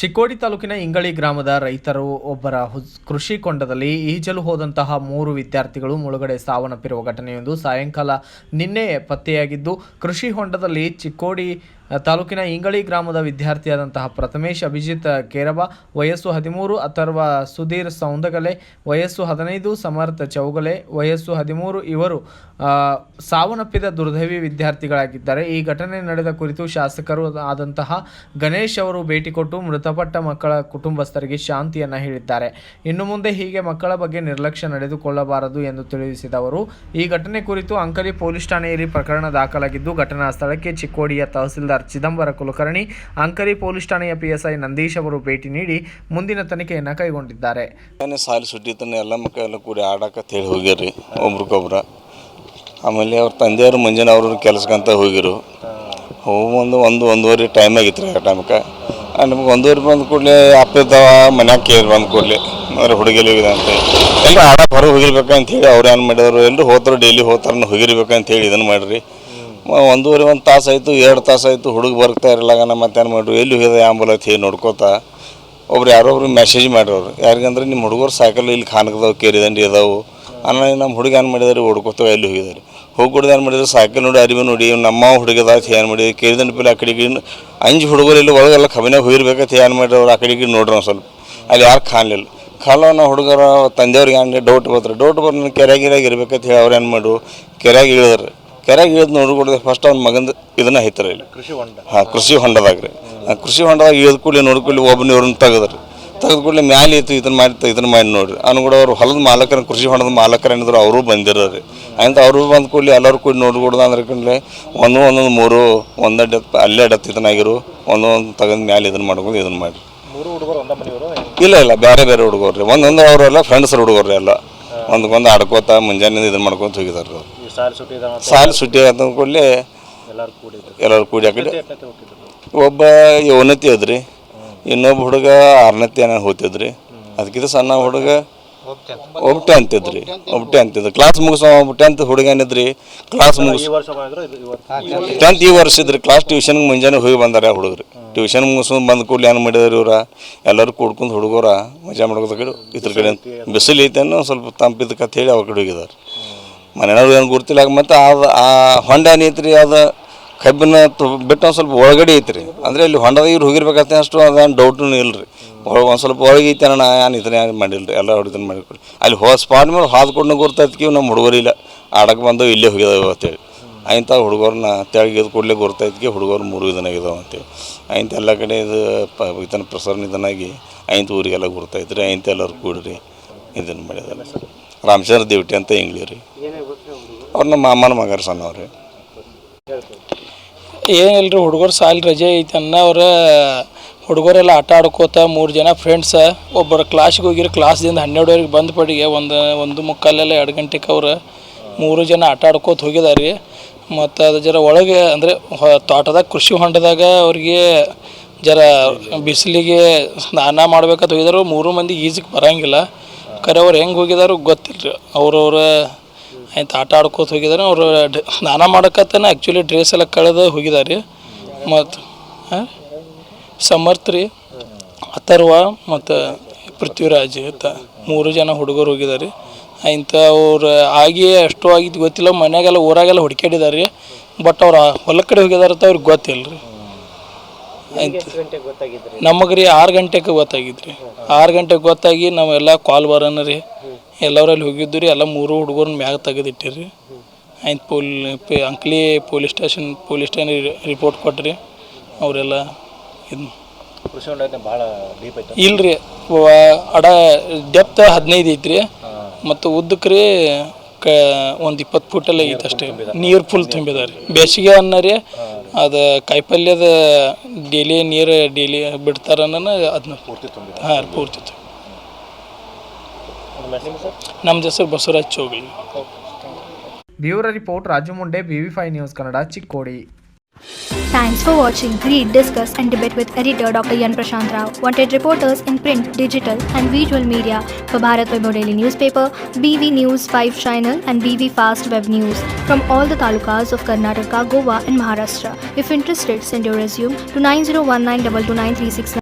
ಚಿಕ್ಕೋಡಿ ತಾಲೂಕಿನ ಇಂಗಳಿ ಗ್ರಾಮದ ರೈತರು ಒಬ್ಬರ ಕೃಷಿ ಹೊಂಡದಲ್ಲಿ ಈಜಲು ಹೋದಂತಹ 3 ವಿದ್ಯಾರ್ಥಿಗಳು ಮುಳುಗಡೆ ಸಾವನ್ನಪ್ಪಿರುವ ಘಟನೆಯೊಂದು ಸಾಯಂಕಾಲ ನಿನ್ನೆ ಪತ್ತೆಯಾಗಿದ್ದು, ಕೃಷಿ ಹೊಂಡದಲ್ಲಿ ಚಿಕ್ಕೋಡಿ ತಾಲೂಕಿನ ಇಂಗಳಿ ಗ್ರಾಮದ ವಿದ್ಯಾರ್ಥಿಯಾದಂತಹ ಪ್ರಥಮೇಶ್ ಅಭಿಜಿತ್ ಕೇರಬ ವಯಸ್ಸು 13, ಅಥರ್ವ ಸುಧೀರ್ ಸೌಂದಗಲೆ ವಯಸ್ಸು 15, ಸಮರ್ಥ ಚೌಗಲೆ ವಯಸ್ಸು 13 ಇವರು ಸಾವನ್ನಪ್ಪಿದ ದುರ್ದೈವಿ ವಿದ್ಯಾರ್ಥಿಗಳಾಗಿದ್ದಾರೆ. ಈ ಘಟನೆ ನಡೆದ ಕುರಿತು ಶಾಸಕರು ಆದಂತಹ ಗಣೇಶ್ ಅವರು ಭೇಟಿ ಕೊಟ್ಟು ಮೃತಪಟ್ಟ ಮಕ್ಕಳ ಕುಟುಂಬಸ್ಥರಿಗೆ ಶಾಂತಿಯನ್ನು ಹೇಳಿದ್ದಾರೆ. ಇನ್ನು ಮುಂದೆ ಹೀಗೆ ಮಕ್ಕಳ ಬಗ್ಗೆ ನಿರ್ಲಕ್ಷ್ಯ ನಡೆದುಕೊಳ್ಳಬಾರದು ಎಂದು ತಿಳಿಸಿದ ಅವರು, ಈ ಘಟನೆ ಕುರಿತು ಅಂಕಲಿ ಪೊಲೀಸ್ ಠಾಣೆಯಲ್ಲಿ ಪ್ರಕರಣ ದಾಖಲಾಗಿದ್ದು, ಘಟನಾ ಸ್ಥಳಕ್ಕೆ ಚಿಕ್ಕೋಡಿಯ ತಹಸೀಲ್ದಾರ್ ಚಿದಂಬರ ಕುಲಕರ್ಣಿ, ಅಂಕಲಿ ಪೊಲೀಸ್ ಠಾಣೆಯ PSI ನಂದೀಶ್ ಅವರು ಭೇಟಿ ನೀಡಿ ಮುಂದಿನ ತನಿಖೆಯನ್ನು ಕೈಗೊಂಡಿದ್ದಾರೆ. ಸಾಲಿ ಸುಟ್ಟಿತನ ಎಲ್ಲ ಮಕ್ಕಳೆಲ್ಲ ಕೂಡಿ ಆಡಕ್ಕೆ ಹೇಳಿ ಹೋಗ್ಯಾರಿ ಒಬ್ರಿಗೊಬ್ರ. ಆಮೇಲೆ ಅವ್ರ ತಂದೆಯವರು ಮುಂಜಾನೆ ಅವ್ರ ಕೆಲಸಕ್ಕಂತ ಹೋಗಿರು. ಒಂದೂವರೆ ಟೈಮ್ ಆಗಿತ್ತು ರೀ. ಆ ಟೈಮ್ಗೆ ನಮ್ಗೆ 1:30 ಬಂದ ಕೂಡಲೇ ಅಪ್ಪಿದ್ದಾವ ಮನ್ಯಾಗ ಕೇಳಿ ಬಂದ ಕೂಡಲೇ ಅಂದ್ರೆ ಹುಡುಗಿಲಿ ಹೋಗಿದೆ ಅಂತ ಎಲ್ಲರೂ ಆಡಕ್ಕೆ ಹೊರಗೆ ಹೋಗಿರ್ಬೇಕಂತ ಹೇಳಿ ಅವ್ರು ಏನು ಮಾಡಿದ್ರು, ಎಲ್ಲರೂ ಹೋದ್ರು ಡೈಲಿ ಹೋಗ್ತಾರ ಹೋಗಿರ್ಬೇಕಂತ ಹೇಳಿ ಇದನ್ನು ಮಾಡಿರಿ. 1 ತಾಸು ಆಯಿತು, 2 ತಾಸು ಆಯಿತು, ಹುಡುಗ ಬರ್ತಾ ಇರಲಾಗ ನಮ್ಮ ಮತ್ತೇನು ಮಾಡ್ರು, ಎಲ್ಲಿ ಹೋಗಿದೆ ಆಂಬುಲೆನ್ಸ್ ಹೇಳಿ ನೋಡ್ಕೋತಾ ಒಬ್ರು ಯಾರೊಬ್ರು ಮೆಸೇಜ್ ಮಾಡಿರೋರು. ಯಾರಿಗಂದ್ರೆ ನಿಮ್ಮ ಹುಡುಗರು ಸೈಕಲ್ ಇಲ್ಲಿ ಖಾನಕದವು ಕೇರಿದಂಡಿ ಇದಾವು ಅನ್ನೋ ನಮ್ಮ ಹುಡುಗ ಏನು ಮಾಡಿದಾರೆ ಓಡ್ಕೋತಾವೆ ಎಲ್ಲಿ ಹೋಗಿದ್ದಾರೆ. ಹೋಗ್ಕೊಡ್ದು ಏನು ಮಾಡಿದ್ರು, ಸೈಕಲ್ ನೋಡಿ ಅರಿವಿ ನೋಡಿ ನಮ್ಮ ಹುಡುಗದ ಏನು ಮಾಡಿದ್ರು, ಕೇರಿದಂಡಿ ಪೀಲೆ ಆ ಕಡೆಗೆ 5 ಹುಡುಗರು ಇಲ್ಲಿ ಒಳಗೆಲ್ಲ ಕಬಿನಾಗ ಹೋಗಿರ್ಬೇಕಂತ ಏನು ಮಾಡಿದ್ರು. ಆ ಕಡೆಗೆ ನೋಡ್ರಿ ಒಂದು ಸ್ವಲ್ಪ ಅಲ್ಲಿ ಯಾರು ಕಾಣಲಿಲ್ಲ. ಕಾಲವನ್ನ ಹುಡುಗರ ತಂದೆಯವ್ರಿಗೆ ಏನು ಡೌಟ್ ಬರ್ತಾರೆ ಕೆರೆಯಾಗಿರಾಗ ಇರ್ಬೇಕಂತ ಹೇಳಿ ಅವ್ರು ಏನು ಮಾಡ್ರು, ಕೆರೆಯಾಗಿ ಇಳಿದ್ರಿ. ಕೆರೆಯಾಗಿ ಇಳಿದು ನೋಡ್ಕೊಡ್ದೆ ಫಸ್ಟ್ ಅವ್ನ ಮಗಂದು ಇದನ್ನ ಐತ್ರಿ ಇಲ್ಲಿ ಕೃಷಿ ಹೊಂಡದಾಗ ರೀ. ಕೃಷಿ ಹೊಂಡದಾಗ ಇಳಿದ ಕೂಡಲೇ ನೋಡ್ಕೊಳ್ಳಿ ಒಬ್ಬನ ಇವ್ರನ್ನ ತೆಗೆದ್ರಿ. ತೆಗೆದು ಕೂಡಲೇ ಮ್ಯಾಲೆ ಇತ್ತು ಇದನ್ನ ಮಾಡಿ ನೋಡ್ರಿ. ಅವ್ನು ಕೂಡ ಅವ್ರು ಹೊಲದ ಮಾಲಕರ ಕೃಷಿ ಹೊಂಡದ ಮಾಲಕರು ಏನಿದ್ರು ಅವರು ಬಂದಿರೋರಿ. ಅಂತ ಅವರು ಬಂದ ಕೂಡಲೇ ಎಲ್ಲರೂ ಕೂಡಿ ನೋಡ್ಕೊಡ್ದು ಅಂದ್ರೆ ಕೂಡಲೇ ಒಂದೊಂದು 3 ಒಂದೇ ಅಲ್ಲೇ ಡತ್ತಿತನಾಗಿರು ಒಂದೊಂದು ತೆಗೆದು ಮ್ಯಾಲೆ ಇದನ್ನ ಮಾಡ್ಕೊಂಡು ಇದನ್ನ ಮಾಡಿ. ಇಲ್ಲ ಬೇರೆ ಹುಡುಗರು ರೀ. ಒಂದೊಂದು ಅವರೆಲ್ಲ ಫ್ರೆಂಡ್ಸ್ ಹುಡುಗರು ಎಲ್ಲ ಒಂದೊಂದು ಆಡ್ಕೋತ ಮುಂಜಾನೆ ಇದನ್ನ ಮಾಡ್ಕೊಂತ ಹೋಗಿದಾರೆ. ಅವ್ರು ಸಾಲಿ ಸುಟ್ಟಿ ಅಂತ ಕೂಡಲೇ ಎಲ್ಲರೂ ಕೂಡಿ ಆ ಕಡೆ ಒಬ್ಬ 7ನೇ ಅದ್ರಿ, ಇನ್ನೊಬ್ಬ ಹುಡುಗ 6ನೇ ಏನೋ ಹೋಗ್ತಿದ್ರಿ. ಅದಕ್ಕಿಂತ ಸಣ್ಣ ಹುಡುಗ ಒಬ್ಬ 10th ಇದ್ರಿ. ಕ್ಲಾಸ್ ಮುಗಿಸೋ 10th ಹುಡುಗ ಏನಿದ್ರಿ, ಕ್ಲಾಸ್ ಮುಗಿಸ್ 10th ಈ ವರ್ಷ ಇದ್ರಿ. ಕ್ಲಾಸ್ ಟ್ಯೂಷನ್ಗೆ ಮುಂಜಾನೆ ಹೋಗಿ ಬಂದಾರೆ ಹುಡುಗರು. ಟ್ಯೂಷನ್ ಮುಗಿಸ್ಕೊಂಡು ಬಂದ ಕೂಡಲೇ ಏನು ಮಾಡಿದಾರೆ ಇವ್ರ ಎಲ್ಲರೂ ಕೂಡ್ಕೊಂಡು ಹುಡುಗರ ಮಜಾ ಮಾಡ್ಕೋತ ಕಡೆ ಇದ್ರ ಕಡೆ ಬಿಸಿಲು ಐತೆನೋ ಸ್ವಲ್ಪ ತಂಪಿದ್ದಕ್ಕೆ ಹೇಳಿ ಅವ್ರ ಕಡೆ ಹೋಗಿದ್ದಾರೆ. ಮನೆಯವ್ರು ಏನು ಗುರ್ತಿಲ್ಲ. ಮತ್ತು ಆ ಹೊಂಡ ಏನೈತ್ರಿ, ಅದು ಕಬ್ಬಿನ ಬಿಟ್ಟು ಒಂದು ಸ್ವಲ್ಪ ಒಳಗಡೆ ಐತ್ರಿ. ಅಂದರೆ ಇಲ್ಲಿ ಹೊಂಡದಾಗ ಇವ್ರು ಹೋಗಿರ್ಬೇಕಂತ ಅಷ್ಟು ಅದೇನು ಡೌಟೂ ಇಲ್ಲ ರೀ. ಒಂದು ಸ್ವಲ್ಪ ಒಳಗೆ ಐತೆ ಅಣ್ಣ ಏನು ಇದನ್ನ ಮಾಡಿಲ್ಲ ರೀ. ಎಲ್ಲ ಹುಡುಗನ ಮಾಡಿಕೊಡಿ ಅಲ್ಲಿ ಸ್ಪಾಟ್ ಮೇಲೆ ಹಾದ್ಕೊಂಡು ಗುರ್ತೈತ್ಕಿ ನಮ್ಮ ಹುಡುಗರಿಲ್ಲ ಆಡಕ್ಕೆ ಬಂದು ಇಲ್ಲೇ ಹೋಗಿದಾವೆ ಅಂತೇಳಿ. ಆಯ್ತು ಹುಡುಗರನ್ನ ತೆಳಗಿದ ಕೂಡಲೇ ಗುರ್ತೈತ್ಕಿ ಹುಡುಗರು 3 ಇದನ್ನಾಗಿದ್ದಾವೆ ಅಂತೇಳಿ. ಆಯ್ತು ಎಲ್ಲ ಕಡೆ ಇದು ಇದನ್ನು ಪ್ರಸರಣ ಇದನ್ನಾಗಿ ಆಯ್ತು ಊರಿಗೆಲ್ಲ ಗುರ್ತೈತ್ರಿ. ಆಯ್ತು ಎಲ್ಲರೂ ಕೂಡ್ರಿ ಇದನ್ನು ಮಾಡಿದಾರೆ. ರಾಮಚಂದ್ರ ದೇವಟಿ ಅಂತ ಇಂಗ್ಲಿ ರೀ. ಅವ್ರು ನಮ್ಮ ಮಾಮನ ಮಗರ ಸಣ್ಣವ್ರಿ. ಏನಿಲ್ಲ ರೀ, ಹುಡುಗರು ಸಾಲಿ ರಜೆ ಐತನ್ನ ಅವ್ರ ಹುಡುಗರೆಲ್ಲ ಆಟ ಆಡ್ಕೋತ 3 ಜನ ಫ್ರೆಂಡ್ಸ ಒಬ್ಬರು ಕ್ಲಾಸಿಗೆ ಹೋಗಿರೋ. ಕ್ಲಾಸ್ದಿಂದ 12ವರೆಗೆ ಬಂದ ಪಡಿಗೆ 1:45 2 ಗಂಟೆಗೆ ಅವ್ರು 3 ಜನ ಆಟ ಆಡ್ಕೋತ ಹೋಗಿದ್ದಾರೆ ರೀ. ಮತ್ತು ಅದು ಜರ ಒಳಗೆ ಅಂದರೆ ತೋಟದಾಗ ಕೃಷಿ ಹೊಂಡದಾಗ ಅವ್ರಿಗೆ ಜರ ಬಿಸಿಲಿಗೆ ಸ್ನಾನ ಮಾಡ್ಬೇಕಂತ ಹೋಗಿದಾರು. 3 ಮಂದಿ ಈಜಕ್ಕೆ ಬರೋಂಗಿಲ್ಲ. ಕರೆ ಅವ್ರು ಹೆಂಗೆ ಹೋಗಿದಾರು ಗೊತ್ತಿಲ್ಲ ರೀ. ಅವ್ರವ್ರ ಆಯ್ತು ಆಟ ಆಡ್ಕೋತ ಹೋಗಿದ್ದಾರೆ. ಅವರು ಸ್ನಾನ ಮಾಡೋಕತ್ತಾನೆ ಆ್ಯಕ್ಚುಲಿ ಡ್ರೆಸ್ ಎಲ್ಲ ಕಳೆದು ಹೋಗಿದ್ದಾರೆ. ಮತ್ತು ಸಮರ್ಥ ರೀ, ಅಥರ್ವ ಮತ್ತು ಪೃಥ್ವಿರಾಜ್ ಅಂತ 3 ಜನ ಹುಡುಗರು ಹೋಗಿದ್ದಾರೆ. ಆಯ್ತು ಅವ್ರು ಆಗಿ ಎಷ್ಟು ಆಗಿದ್ದು ಗೊತ್ತಿಲ್ಲ. ಮನೆಯಾಗೆಲ್ಲ ಊರಾಗೆಲ್ಲ ಹುಡುಕಾಡಿದ್ದಾರೆ ರೀ. ಬಟ್ ಅವ್ರು ಹೊಲ ಕಡೆ ಹೋಗಿದಾರೆ ಅಂತ ಅವ್ರಿಗೆ ಗೊತ್ತಿಲ್ಲ ರೀ. ಆಯ್ತು ನಮಗೆ ರೀ 6 ಗಂಟೆಗೆ ಗೊತ್ತಾಗಿದ್ದು ರೀ. 6 ಗಂಟೆಗೆ ಗೊತ್ತಾಗಿ ನಾವೆಲ್ಲ ಕಾಲ್ ಬರೋಣ ರೀ. ಎಲ್ಲರಲ್ಲಿ ಹೋಗಿದ್ದು ರೀ. ಎಲ್ಲ 3 ಹುಡುಗರನ್ನ ಮ್ಯಾಗ ತೆಗೆದಿಟ್ಟಿರಿ. ಆಯ್ತು ಅಂಕ್ಲಿ ಪೊಲೀಸ್ ಸ್ಟೇಷನ್ ರಿಪೋರ್ಟ್ ಕೊಟ್ರಿ. ಅವರೆಲ್ಲ ಇದು ಇಲ್ರಿ ಡೆಪ್ತ್ 15 ಐತ್ರಿ. ಮತ್ತು ಉದ್ದಕ್ಕೆ ರೀ ಒಂದು 20 ಫೂಟೆಲ್ಲ ಐತೆ ಅಷ್ಟೇ. ನೀರು ಫುಲ್ ತುಂಬಿದಾರೆ. ಬೇಸಿಗೆ ಅನ್ನ ರೀ ಅದು ಕಾಯಿಪಲ್ಯದ ಡೈಲಿ ಬಿಡ್ತಾರ ಅದನ್ನ ಪೂರ್ತಿ ನಮ್ಮ ಹೆಸರು Basavaraj Chougali. Bureau report Raju Munde, BV5 news Kannada, Chikkodi. Thanks for watching. Read, discuss and debate with editor Dr. Yan Prashant Rao. Wanted reporters in print, digital and visual media for Bharat Vaibhav Daily Newspaper, BV News 5 Channel and BV Fast Web News from all the talukas of Karnataka, Goa and Maharashtra. If interested, send your resume to 9019229369.